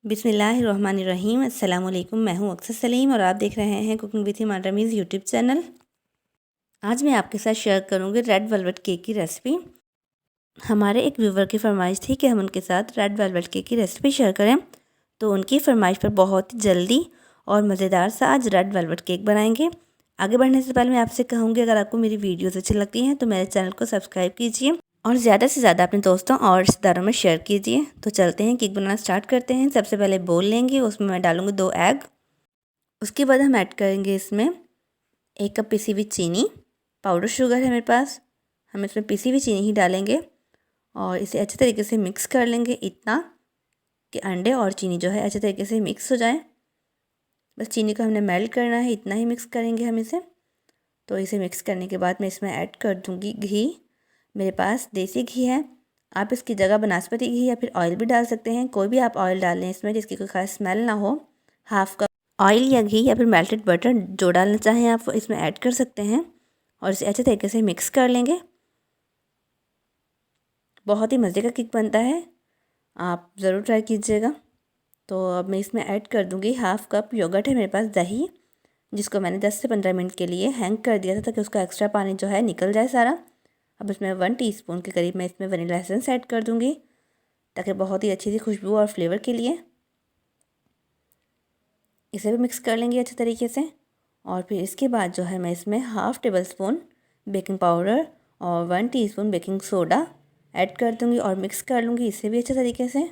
बिस्मिल्लाहिर्रहमानिर्रहीम। अस्सलाम वालेकुम। मैं हूँ अक्सर सलीम और आप देख रहे हैं cooking with Hima Rameez YouTube channel. आज मैं आपके साथ शेयर करूँगी रेड वेलवेट केक की रेसिपी। हमारे एक व्यूवर की फरमाइश थी कि हम उनके साथ रेड वेलवेट केक की रेसिपी शेयर करें, तो उनकी फरमाइश पर बहुत ही जल्दी और मज़ेदार सा आज रेड वेलवेट केक बनाएंगे। आगे बढ़ने से पहले मैं आपसे कहूँगी, अगर आपको मेरी वीडियोज़ अच्छी लगती हैं तो मेरे चैनल को सब्सक्राइब कीजिए और ज़्यादा से ज़्यादा अपने दोस्तों और रिश्तेदारों में शेयर कीजिए। तो चलते हैं, केक बनाना स्टार्ट करते हैं। सबसे पहले बोल लेंगे, उसमें मैं डालूँगी 2 एग। उसके बाद हम ऐड करेंगे इसमें 1 कप पिसी हुई चीनी। पाउडर शुगर है मेरे पास, हम इसमें पिसी हुई चीनी ही डालेंगे और इसे अच्छे तरीके से मिक्स कर लेंगे, इतना कि अंडे और चीनी जो है अच्छे तरीके से मिक्स हो जाए। बस चीनी को हमने मेल्ट करना है, इतना ही मिक्स करेंगे हम इसे। तो इसे मिक्स करने के बाद मैं इसमें ऐड कर दूँगी घी। मेरे पास देसी घी है, आप इसकी जगह बनास्पति घी या फिर ऑयल भी डाल सकते हैं। कोई भी आप ऑयल डाल लें इसमें जिसकी कोई खास स्मेल ना हो। हाफ कप ऑयल या घी या फिर मेल्टेड बटर जो डालना चाहें आप इसमें ऐड कर सकते हैं और इसे अच्छे तरीके से मिक्स कर लेंगे। बहुत ही मज़े का केक बनता है, आप ज़रूर ट्राई कीजिएगा। तो अब मैं इसमें ऐड कर दूँगी हाफ कप योगर्ट है मेरे पास, दही, जिसको मैंने 10 से 15 मिनट के लिए हैंग कर दिया था ताकि उसका एक्स्ट्रा पानी जो है निकल जाए सारा। अब इसमें 1 टीस्पून के करीब मैं इसमें वनीला एसेंस ऐड कर दूँगी ताकि बहुत ही अच्छी सी खुशबू और फ्लेवर के लिए। इसे भी मिक्स कर लेंगे अच्छे तरीके से और फिर इसके बाद जो है मैं इसमें half table spoon baking powder और 1 टीस्पून बेकिंग सोडा ऐड कर दूँगी और मिक्स कर लूँगी इसे भी अच्छे तरीके से।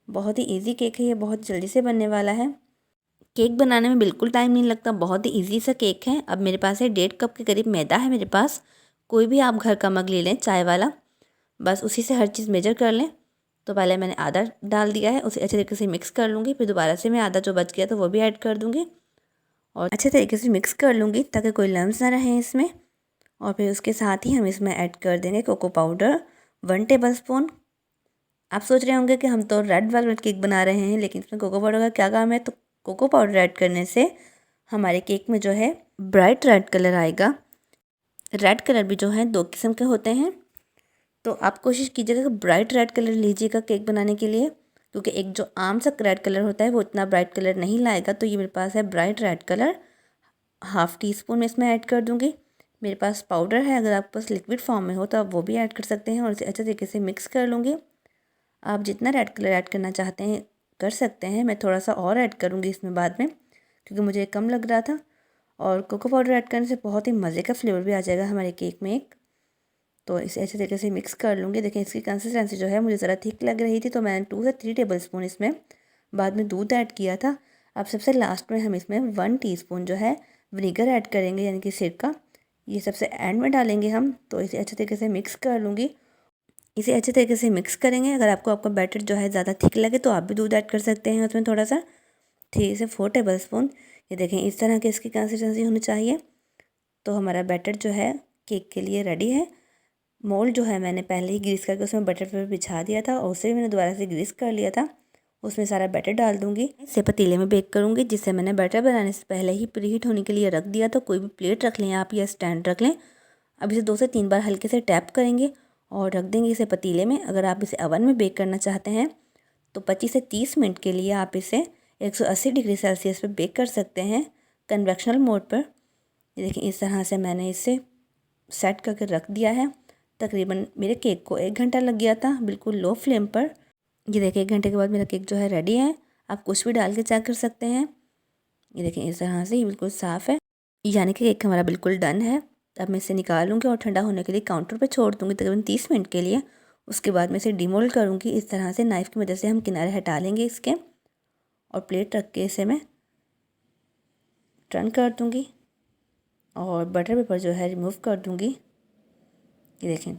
बहुत ही इजी केक है ये, बहुत जल्दी से बनने वाला है। केक बनाने में बिल्कुल टाइम नहीं लगता, बहुत ही इजी सा केक है। अब मेरे पास है 1.5 कप के करीब मैदा है मेरे पास। कोई भी आप घर का मग ले लें चाय वाला, बस उसी से हर चीज़ मेजर कर लें। तो पहले मैंने आधा डाल दिया है, उसे अच्छे तरीके से मिक्स कर लूँगी। फिर दोबारा से मैं आधा जो बच गया तो वो भी ऐड कर दूँगी और अच्छे तरीके से मिक्स कर लूँगी ताकि कोई लम्स ना रहे इसमें। और फिर उसके साथ ही हम इसमें ऐड कर देंगे कोको पाउडर 1 टेबल स्पून। आप सोच रहे होंगे कि हम तो रेड वेलवेट केक बना रहे हैं, लेकिन इसमें कोको पाउडर का क्या काम है। तो कोको पाउडर ऐड करने से हमारे केक में जो है ब्राइट रेड कलर आएगा। रेड कलर भी जो है 2 किस्म के होते हैं, तो आप कोशिश कीजिएगा कि ब्राइट रेड कलर लीजिएगा केक बनाने के लिए, क्योंकि एक जो आम सा रेड कलर होता है वो इतना ब्राइट कलर नहीं लाएगा। तो ये मेरे पास है bright red colour, half tea spoon में इसमें ऐड कर दूँगी। मेरे पास पाउडर है, अगर आपके पास लिक्विड फॉर्म में हो तो आप वो भी ऐड कर सकते हैं और इसे अच्छे तरीके से मिक्स कर लूँगी। आप जितना रेड कलर ऐड करना चाहते हैं कर सकते हैं, मैं थोड़ा सा और ऐड करूँगी इसमें बाद में क्योंकि मुझे कम लग रहा था। और कोको पाउडर ऐड करने से बहुत ही मज़े का फ्लेवर भी आ जाएगा हमारे केक में एक। तो इसे अच्छे तरीके से मिक्स कर लूँगी। देखिए इसकी कंसिस्टेंसी जो है मुझे ज़रा थिक लग रही थी, तो मैंने 2 से 3 टेबल स्पून इसमें बाद में दूध ऐड किया था। अब सबसे लास्ट में हम इसमें 1 टीस्पून जो है विनीगर ऐड करेंगे, यानी कि सिरका। ये सबसे एंड में डालेंगे हम। तो इसे अच्छे तरीके से मिक्स कर लूँगी। इसे अच्छे तरीके से मिक्स करेंगे। अगर आपको आपका बैटर जो है ज़्यादा थिक लगे तो आप भी दूध ऐड कर सकते हैं उसमें थोड़ा सा, 3 से 4 टेबल स्पून। ये देखें इस तरह की इसकी कंसिस्टेंसी होनी चाहिए। तो हमारा बैटर जो है केक के लिए रेडी है। मोल्ड जो है मैंने पहले ही ग्रीस करके उसमें बटर पेपर बिछा दिया था और उसे मैंने दोबारा से ग्रीस कर लिया था। उसमें सारा बैटर डाल दूँगी। इसे पतीले में बेक करूँगी जिससे मैंने बैटर बनाने से पहले ही प्रीहीट होने के लिए रख दिया। तो कोई भी प्लेट रख लें आप या स्टैंड रख लें। अब इसे 2 से 3 बार हल्के से टैप करेंगे और रख देंगे इसे पतीले में। अगर आप इसे ओवन में बेक करना चाहते हैं तो 25 से 30 मिनट के लिए आप इसे 180 डिग्री सेल्सियस पर बेक कर सकते हैं कन्वेक्शनल मोड पर। ये देखिए इस तरह से मैंने इसे सेट करके रख दिया है। तकरीबन मेरे केक को 1 घंटा लग गया था बिल्कुल लो फ्लेम पर। ये देखिए 1 घंटे के बाद मेरा केक जो है रेडी है। आप कुछ भी डाल के चेक कर सकते हैं। ये देखिए इस तरह से ये बिल्कुल साफ़ है, यानी कि केक हमारा बिल्कुल डन है। अब मैं इसे निकालूंगी और ठंडा होने के लिए काउंटर पर छोड़ दूँगी तकरीबन 30 मिनट के लिए। उसके बाद मैं इसे डिमोल्ड करूँगी। इस तरह से नाइफ़ की मदद से हम किनारे हटा लेंगे इसके और प्लेट रख के इसे मैं टर्न कर दूँगी और बटर पेपर जो है रिमूव कर दूँगी। ये देखें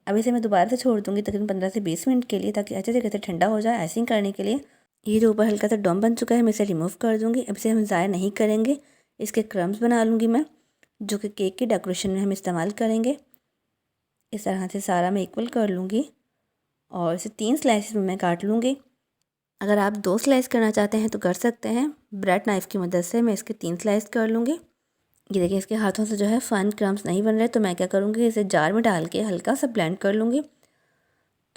अब इसे मैं दोबारा से छोड़ दूँगी तकरीबन 15 से 20 मिनट के लिए ताकि अच्छे तरीके से ठंडा हो जाए आइसिंग करने के लिए। ये जो ऊपर हल्का सा डोम बन चुका है मैं इसे रिमूव कर दूँगी। अब इसे हम ज़ाया नहीं करेंगे, इसके क्रम्स बना लूँगी मैं जो कि केक की डेकोरेशन में हम इस्तेमाल करेंगे। इस तरह से सारा मैं इक्वल कर लूँगी और इसे 3 स्लाइसेस में मैं काट लूँगी। अगर आप 2 स्लाइस करना चाहते हैं तो कर सकते हैं। ब्रेड नाइफ़ की मदद से मैं इसके 3 स्लाइस कर लूँगी। ये देखिए इसके हाथों से जो है फन क्रम्स नहीं बन रहे, तो मैं क्या करूँगी इसे जार में डाल के हल्का सा ब्लेंड कर लूँगी।